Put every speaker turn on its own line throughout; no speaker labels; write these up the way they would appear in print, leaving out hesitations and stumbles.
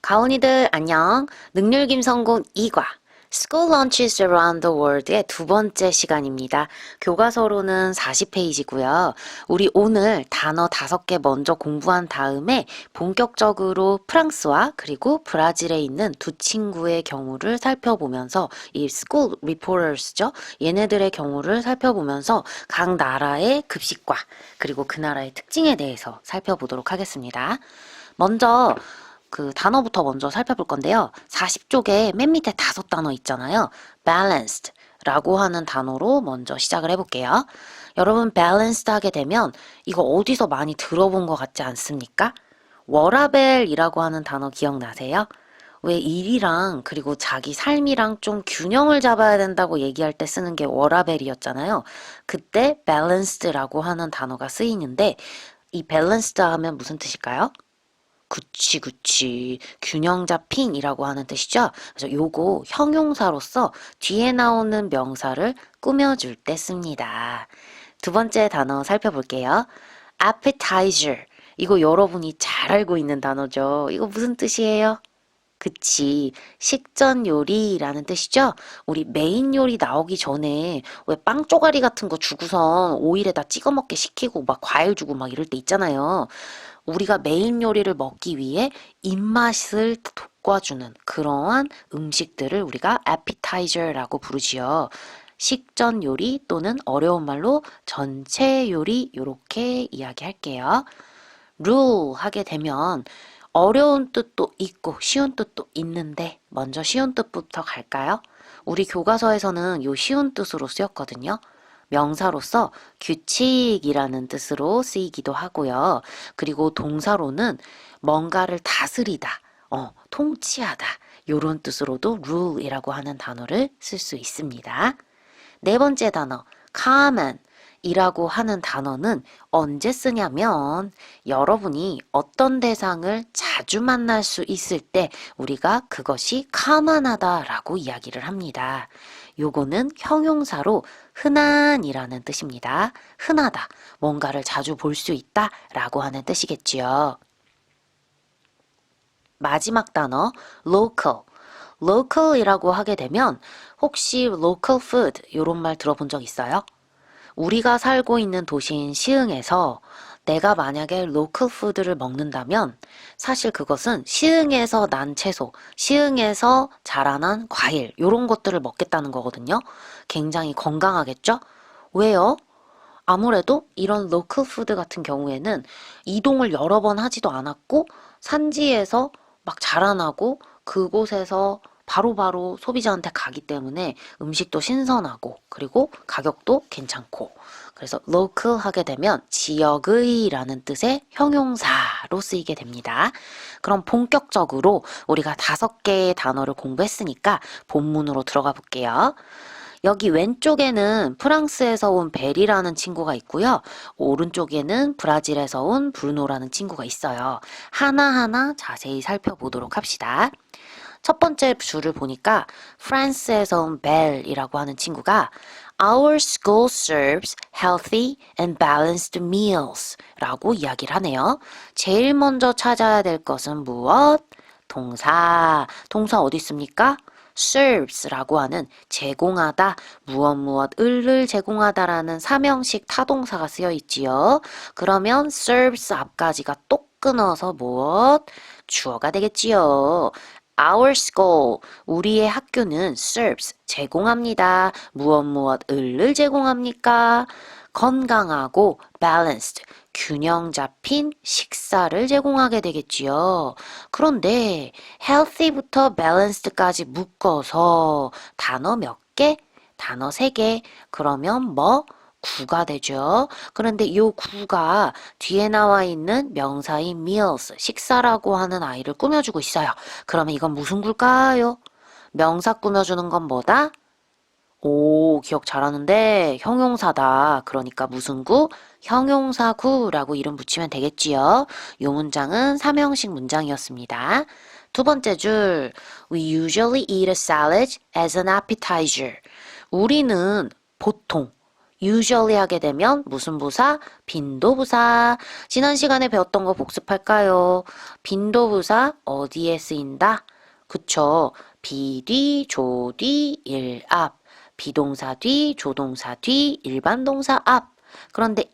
가온이들 안녕. 능률김 성공 2과 School Lunches Around the World의 두 번째 시간입니다. 교과서로는 40페이지고요. 우리 오늘 단어 5개 먼저 공부한 다음에 본격적으로 프랑스와 그리고 브라질에 있는 두 친구의 경우를 살펴보면서 이 School Reporters죠. 얘네들의 경우를 살펴보면서 각 나라의 급식과 그리고 그 나라의 특징에 대해서 살펴보도록 하겠습니다. 먼저 그 단어부터 먼저 살펴볼 건데요. 40쪽에 맨 밑에 5단어 있잖아요. balanced 라고 하는 단어로 먼저 시작을 해볼게요. 여러분 balanced 하게 되면 이거 어디서 많이 들어본 것 같지 않습니까? 워라밸이라고 하는 단어 기억나세요? 왜 일이랑 그리고 자기 삶이랑 좀 균형을 잡아야 된다고 얘기할 때 쓰는 게 워라밸이었잖아요. 그때 balanced라고 하는 단어가 쓰이는데 이 balanced 하면 무슨 뜻일까요? 그치. 균형 잡힌이라고 하는 뜻이죠. 그래서 요거 형용사로서 뒤에 나오는 명사를 꾸며줄 때 씁니다. 두 번째 단어 살펴볼게요. appetizer. 이거 여러분이 잘 알고 있는 단어죠. 이거 무슨 뜻이에요? 그치. 식전 요리라는 뜻이죠? 우리 메인 요리 나오기 전에 왜 빵 쪼가리 같은 거 주고선 오일에다 찍어 먹게 시키고 막 과일 주고 막 이럴 때 있잖아요. 우리가 메인 요리를 먹기 위해 입맛을 돋궈주는 그러한 음식들을 우리가 appetizer라고 부르지요. 식전 요리 또는 어려운 말로 전체 요리 이렇게 이야기할게요. rule 하게 되면 어려운 뜻도 있고 쉬운 뜻도 있는데 먼저 쉬운 뜻부터 갈까요? 우리 교과서에서는 요 쉬운 뜻으로 쓰였거든요. 명사로서 규칙이라는 뜻으로 쓰이기도 하고요. 그리고 동사로는 뭔가를 다스리다, 통치하다 요런 뜻으로도 rule이라고 하는 단어를 쓸 수 있습니다. 네 번째 단어 common 이라고 하는 단어는 언제 쓰냐면 여러분이 어떤 대상을 자주 만날 수 있을 때 우리가 그것이 common하다라고 이야기를 합니다. 요거는 형용사로 흔한이라는 뜻입니다. 흔하다, 뭔가를 자주 볼 수 있다 라고 하는 뜻이겠지요. 마지막 단어 local. local이라고 하게 되면 혹시 local food 이런 말 들어본 적 있어요? 우리가 살고 있는 도시인 시흥에서 내가 만약에 로컬 푸드를 먹는다면 사실 그것은 시흥에서 난 채소, 시흥에서 자라난 과일 이런 것들을 먹겠다는 거거든요. 굉장히 건강하겠죠? 왜요? 아무래도 이런 로컬 푸드 같은 경우에는 이동을 여러 번 하지도 않았고 산지에서 막 자라나고 그곳에서 바로바로 소비자한테 가기 때문에 음식도 신선하고 그리고 가격도 괜찮고 그래서 local 하게 되면 지역의 라는 뜻의 형용사로 쓰이게 됩니다. 그럼 본격적으로 우리가 5개의 단어를 공부했으니까 본문으로 들어가 볼게요. 여기 왼쪽에는 프랑스에서 온 벨이라는 친구가 있고요. 오른쪽에는 브라질에서 온 브루노라는 친구가 있어요. 하나하나 자세히 살펴보도록 합시다. 첫 번째 줄을 보니까 프랑스에서 온 벨이라고 하는 친구가 Our school serves healthy and balanced meals 라고 이야기를 하네요. 제일 먼저 찾아야 될 것은 무엇? 동사. 동사 어디 있습니까? serves라고 하는 제공하다, 무엇을 제공하다라는 사명식 타동사가 쓰여 있지요. 그러면 serves 앞까지가 똑 끊어서 무엇? 주어가 되겠지요. Our school, 우리의 학교는 serves, 제공합니다. 무엇을 제공합니까? 건강하고 balanced, 균형 잡힌 식사를 제공하게 되겠지요. 그런데 healthy부터 balanced까지 묶어서 단어 몇 개? 단어 3개. 그러면 뭐? 구가 되죠. 그런데 이 구가 뒤에 나와 있는 명사인 meals, 식사라고 하는 아이를 꾸며주고 있어요. 그러면 이건 무슨 구일까요? 명사 꾸며주는 건 뭐다? 오, 기억 잘하는데 형용사다. 그러니까 무슨 구? 형용사구라고 이름 붙이면 되겠지요. 이 문장은 삼형식 문장이었습니다. 두 번째 줄, We usually eat a salad as an appetizer. 우리는 보통 usually 하게 되면 무슨 부사? 빈도부사. 지난 시간에 배웠던 거 복습할까요? 빈도부사 어디에 쓰인다? 그쵸. 비뒤, 조뒤, 일앞. 비동사 뒤, 조동사 뒤, 일반 동사 앞. 그런데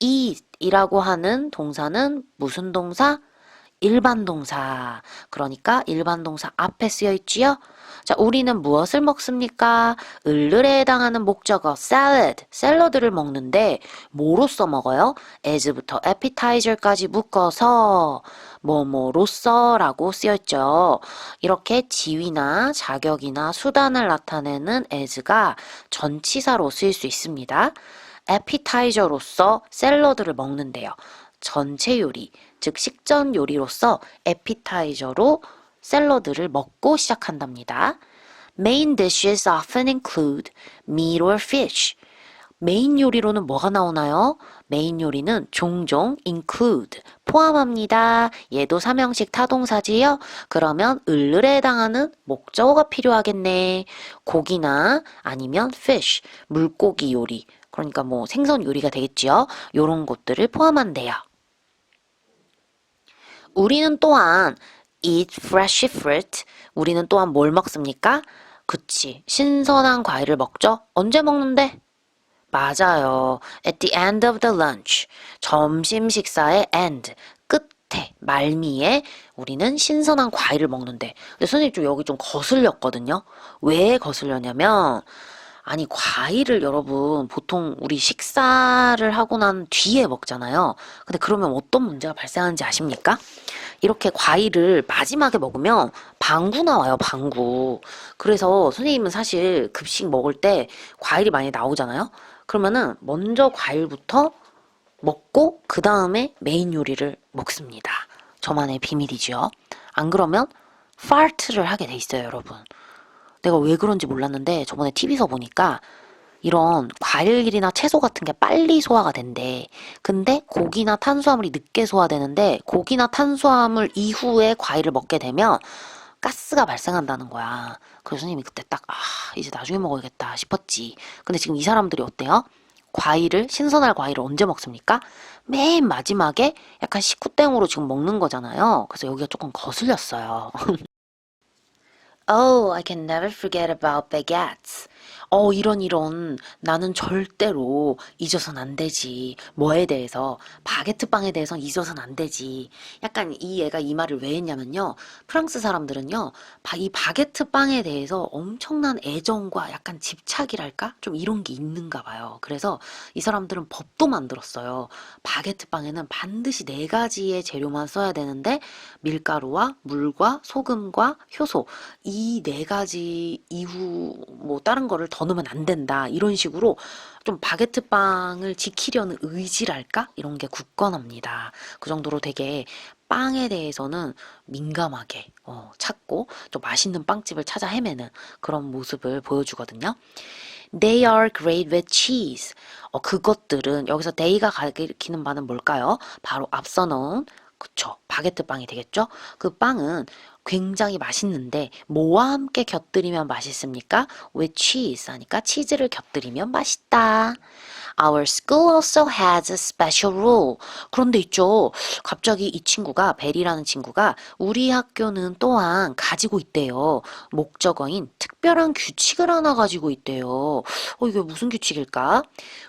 이라고 하는 동사는 무슨 동사? 일반 동사. 그러니까 일반 동사 앞에 쓰여 있지요? 자, 우리는 무엇을 먹습니까? 을을에 해당하는 목적어 salad, 샐러드를 먹는데 뭐로써 먹어요? as부터 appetizer까지 묶어서 뭐뭐로써라고 쓰였죠. 이렇게 지위나 자격이나 수단을 나타내는 as가 전치사로 쓰일 수 있습니다. appetizer로서 샐러드를 먹는데요. 전체 요리, 즉 식전 요리로서 에피타이저로 샐러드를 먹고 시작한답니다. Main dishes often include meat or fish. 메인 요리로는 뭐가 나오나요? 메인 요리는 종종 include, 포함합니다. 얘도 삼형식 타동사지요? 그러면 을을에 해당하는 목적어가 필요하겠네. 고기나 아니면 fish, 물고기 요리. 그러니까 뭐 생선 요리가 되겠지요? 요런 것들을 포함한대요. 우리는 또한 eat fresh fruit. 우리는 또한 뭘 먹습니까? 그치. 신선한 과일을 먹죠? 언제 먹는데? 맞아요. At the end of the lunch. 점심 식사의 end. 끝에, 말미에 우리는 신선한 과일을 먹는데. 근데 선생님 좀 여기 좀 거슬렸거든요. 왜 거슬렸냐면, 아니, 과일을 여러분, 보통 우리 식사를 하고 난 뒤에 먹잖아요. 근데 그러면 어떤 문제가 발생하는지 아십니까? 이렇게 과일을 마지막에 먹으면 방구 나와요, 방구. 그래서 선생님은 사실 급식 먹을 때 과일이 많이 나오잖아요? 그러면은 먼저 과일부터 먹고 그 다음에 메인 요리를 먹습니다. 저만의 비밀이죠. 안 그러면 fart를 하게 돼 있어요, 여러분. 내가 왜 그런지 몰랐는데 저번에 TV에서 보니까 이런 과일이나 채소 같은 게 빨리 소화가 된대. 근데 고기나 탄수화물이 늦게 소화되는데 고기나 탄수화물 이후에 과일을 먹게 되면 가스가 발생한다는 거야. 그래서 선생님이 그때 딱, 이제 나중에 먹어야겠다 싶었지. 근데 지금 이 사람들이 어때요? 과일을, 신선할 과일을 언제 먹습니까? 맨 마지막에 약간 식후땡으로 지금 먹는 거잖아요. 그래서 여기가 조금 거슬렸어요. Oh, I can never forget about baguettes. 이런. 나는 절대로 잊어선 안 되지. 뭐에 대해서? 바게트 빵에 대해서 잊어선 안 되지. 약간 이 애가 이 말을 왜 했냐면요. 프랑스 사람들은요, 이 바게트 빵에 대해서 엄청난 애정과 약간 집착이랄까? 좀 이런 게 있는가 봐요. 그래서 이 사람들은 법도 만들었어요. 바게트 빵에는 반드시 4가지의 재료만 써야 되는데, 밀가루와 물과 소금과 효소. 이 4가지 이후 뭐 다른 거를 더 넣으면 안 된다. 이런 식으로 좀 바게트 빵을 지키려는 의지랄까? 이런 게 굳건합니다. 그 정도로 되게 빵에 대해서는 민감하게 찾고 좀 맛있는 빵집을 찾아 헤매는 그런 모습을 보여주거든요. They are great with cheese. 그것들은 여기서 they가 가리키는 바는 뭘까요? 바로 앞서 넣은 그쵸. 바게트 빵이 되겠죠? 그 빵은 굉장히 맛있는데 뭐와 함께 곁들이면 맛있습니까? with cheese 하니까 치즈를 곁들이면 맛있다. Our school also has a special rule. 그런데 있죠. 갑자기 이 친구가, 벨이라는 친구가 우리 학교는 또한 가지고 있대요. 목적어인 특별한 규칙을 하나 가지고 있대요. 이게 무슨 규칙일까?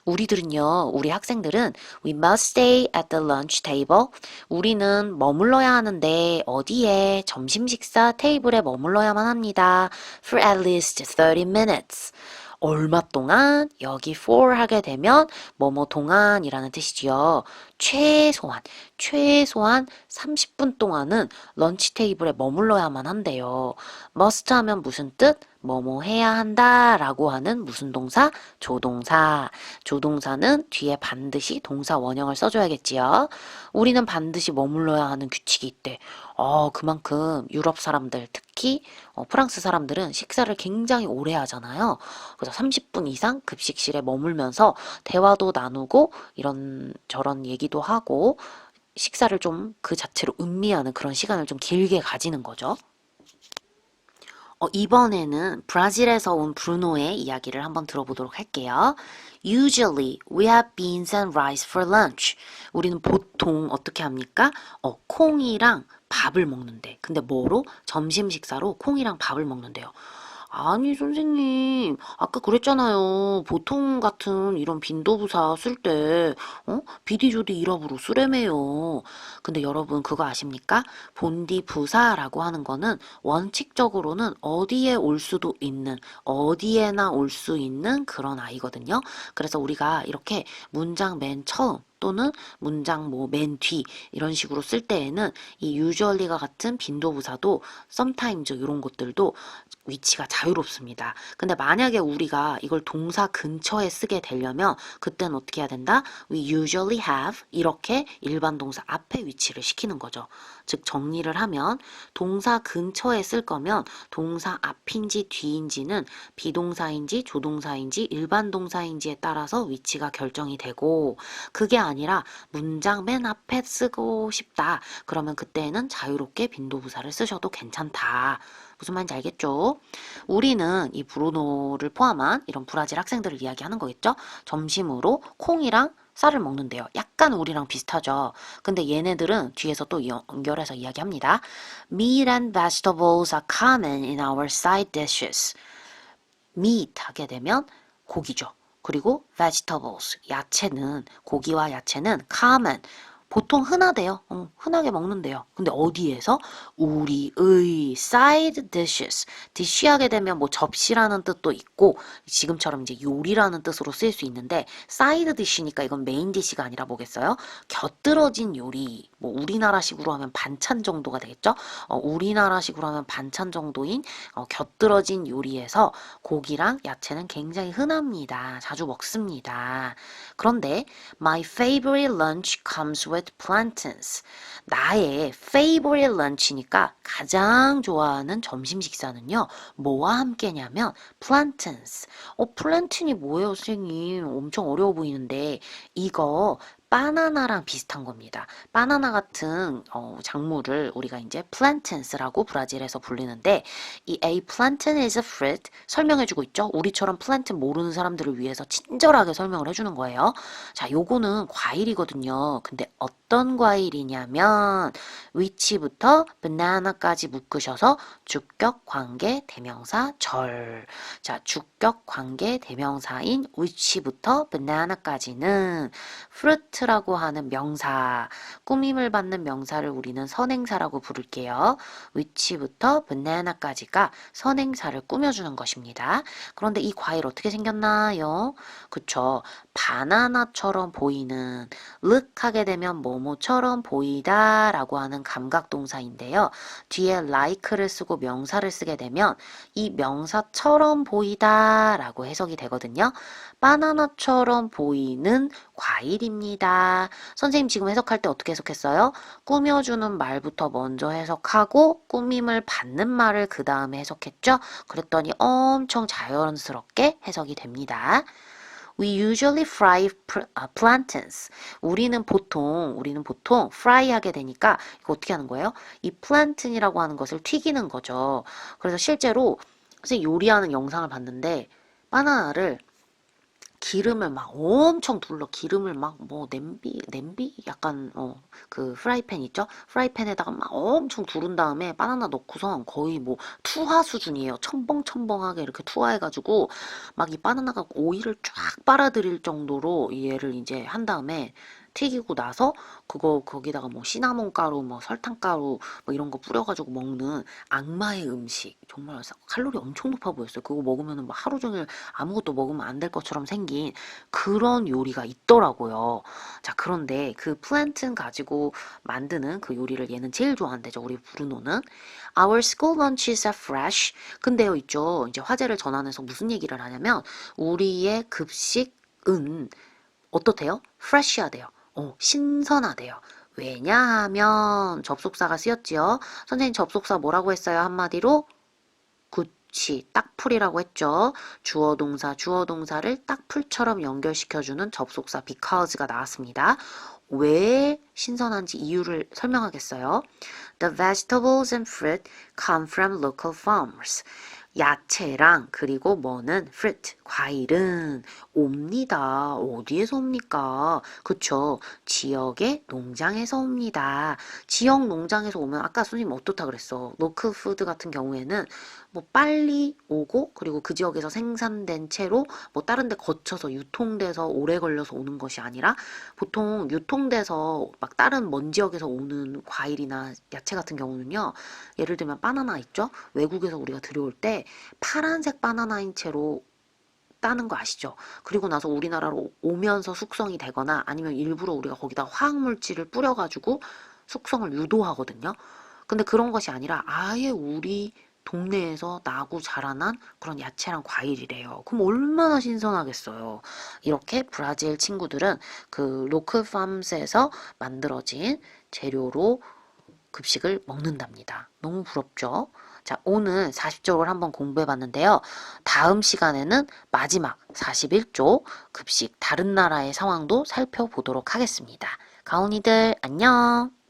우리 학생들은 we must stay at the lunch table. 우리는 머물러야 하는데 어디에? 점심 식사 테이블에 머물러야만 합니다. for at least 30 minutes. 얼마 동안? 여기 for 하게 되면 뭐뭐 동안이라는 뜻이지요. 최소한 30분 동안은 런치 테이블에 머물러야만 한대요. must 하면 무슨 뜻? 뭐뭐 해야 한다 라고 하는 무슨 동사? 조동사. 조동사는 뒤에 반드시 동사 원형을 써줘야겠지요. 우리는 반드시 머물러야 하는 규칙이 있대. 그만큼 유럽 사람들, 특히 프랑스 사람들은 식사를 굉장히 오래 하잖아요. 그래서 30분 이상 급식실에 머물면서 대화도 나누고 이런 저런 얘기도 하고 식사를 좀 그 자체로 음미하는 그런 시간을 좀 길게 가지는 거죠. 이번에는 브라질에서 온 브루노의 이야기를 한번 들어보도록 할게요. Usually we have beans and rice for lunch. 우리는 보통 어떻게 합니까? 콩이랑 밥을 먹는데. 근데 뭐로? 점심 식사로 콩이랑 밥을 먹는데요. 아니, 선생님, 아까 그랬잖아요. 보통 같은 이런 빈도부사 쓸 때, 비디조디 일업으로 쓰래매요. 근데 여러분, 그거 아십니까? 본디부사라고 하는 거는 원칙적으로는 어디에 올 수도 있는, 어디에나 올 수 있는 그런 아이거든요. 그래서 우리가 이렇게 문장 맨 처음, 또는 문장 뭐 맨 뒤 이런 식으로 쓸 때에는 이 usually가 같은 빈도부사도 sometimes 이런 것들도 위치가 자유롭습니다. 근데 만약에 우리가 이걸 동사 근처에 쓰게 되려면 그때는 어떻게 해야 된다? We usually have 이렇게 일반 동사 앞에 위치를 시키는 거죠. 즉 정리를 하면 동사 근처에 쓸 거면 동사 앞인지 뒤인지는 비동사인지 조동사인지 일반 동사인지에 따라서 위치가 결정이 되고 그게 아니라 문장 맨 앞에 쓰고 싶다. 그러면 그때는 자유롭게 빈도부사를 쓰셔도 괜찮다. 무슨 말인지 알겠죠? 우리는 이 브루노를 포함한 이런 브라질 학생들을 이야기하는 거겠죠? 점심으로 콩이랑 쌀을 먹는데요. 약간 우리랑 비슷하죠? 근데 얘네들은 뒤에서 또 연결해서 이야기합니다. Meat and vegetables are common in our side dishes. meat 하게 되면 고기죠. 그리고 vegetables, 야채는, 고기와 야채는 common, 보통 흔하대요. 흔하게 먹는데요. 근데 어디에서? 우리의 side dishes. dish 하게 되면 뭐 접시라는 뜻도 있고 지금처럼 이제 요리라는 뜻으로 쓰일 수 있는데 side dish니까 이건 메인 dish가 아니라 뭐겠어요? 곁들어진 요리. 뭐 우리나라식으로 하면 반찬 정도가 되겠죠? 우리나라식으로 하면 반찬 정도인 곁들어진 요리에서 고기랑 야채는 굉장히 흔합니다. 자주 먹습니다. 그런데 my favorite lunch comes with plantains. 나의 favorite lunch니까 가장 좋아하는 점심 식사는요. 뭐와 함께냐면 plantains. plantain이 뭐예요, 선생님? 엄청 어려워 보이는데 이거 바나나랑 비슷한 겁니다. 바나나 같은 작물을 우리가 이제 plantains,라고 브라질에서 불리는데 이 A plantain is a fruit 설명해주고 있죠. 우리처럼 plantain 모르는 사람들을 위해서 친절하게 설명을 해주는 거예요. 자, 요거는 과일이거든요. 근데 어떤 과일이냐면 which부터 banana까지 묶으셔서 주격 관계 대명사 절. 자, 주격 관계 대명사인 which부터 banana까지는 fruit라고 하는 명사, 꾸밈을 받는 명사를 우리는 선행사라고 부를게요. which부터 banana까지가 선행사를 꾸며주는 것입니다. 그런데 이 과일 어떻게 생겼나요? 그쵸. 바나나처럼 보이는 look 하게 되면 뭐뭐처럼 보이다 라고 하는 감각동사인데요. 뒤에 like를 쓰고 명사를 쓰게 되면 이 명사처럼 보이다 라고 해석이 되거든요. 바나나처럼 보이는 과일입니다. 선생님 지금 해석할 때 어떻게 해석했어요? 꾸며주는 말부터 먼저 해석하고 꾸밈을 받는 말을 그 다음에 해석했죠? 그랬더니 엄청 자연스럽게 해석이 됩니다. We usually fry plantains. 우리는 보통 fry 하게 되니까 이거 어떻게 하는 거예요? 이 plantain이라고 하는 것을 튀기는 거죠. 그래서 실제로 선생님 요리하는 영상을 봤는데 바나나를 기름을 막 엄청 둘러 기름을 막 뭐 냄비 약간 그 프라이팬 있죠? 프라이팬에다가 막 엄청 두른 다음에 바나나 넣고선 거의 뭐 투하 수준이에요. 첨벙첨벙하게 이렇게 투하해가지고 막 이 바나나가 오일을 쫙 빨아들일 정도로 얘를 이제 한 다음에 튀기고 나서 그거 거기다가 뭐 시나몬 가루, 뭐 설탕 가루 뭐 이런 거 뿌려가지고 먹는 악마의 음식. 정말 칼로리 엄청 높아 보였어요. 그거 먹으면은 뭐 하루 종일 아무것도 먹으면 안 될 것처럼 생긴 그런 요리가 있더라고요. 자, 그런데 그 플랜튼 가지고 만드는 그 요리를 얘는 제일 좋아한대죠. 우리 브루노는. Our school lunches are fresh. 근데요, 있죠. 이제 화제를 전환해서 무슨 얘기를 하냐면 우리의 급식은 어떻대요? fresh하대요. 신선하대요. 왜냐하면 접속사가 쓰였지요. 선생님 접속사 뭐라고 했어요? 한마디로 그치, 딱풀이라고 했죠. 주어 동사를 딱풀처럼 연결시켜주는 접속사 because가 나왔습니다. 왜 신선한지 이유를 설명하겠어요. The vegetables and fruit come from local farmers. 야채랑 그리고 뭐는 fruit, 과일은 옵니다. 어디에서 옵니까? 그쵸? 지역의 농장에서 옵니다. 지역 농장에서 오면 아까 선생님 어떻다 그랬어? local food 같은 경우에는 뭐 빨리 오고 그리고 그 지역에서 생산된 채로 뭐 다른 데 거쳐서 유통돼서 오래 걸려서 오는 것이 아니라 보통 유통돼서 막 다른 먼 지역에서 오는 과일이나 야채 같은 경우는요. 예를 들면 바나나 있죠? 외국에서 우리가 들여올 때 파란색 바나나인 채로 따는 거 아시죠? 그리고 나서 우리나라로 오면서 숙성이 되거나 아니면 일부러 우리가 거기다 화학물질을 뿌려가지고 숙성을 유도하거든요. 근데 그런 것이 아니라 아예 우리 동네에서 나고 자라난 그런 야채랑 과일이래요. 그럼 얼마나 신선하겠어요. 이렇게 브라질 친구들은 그 로컬 팜스에서 만들어진 재료로 급식을 먹는답니다. 너무 부럽죠? 자, 오늘 40쪽을 한번 공부해 봤는데요. 다음 시간에는 마지막 41쪽 급식 다른 나라의 상황도 살펴보도록 하겠습니다. 가온이들 안녕!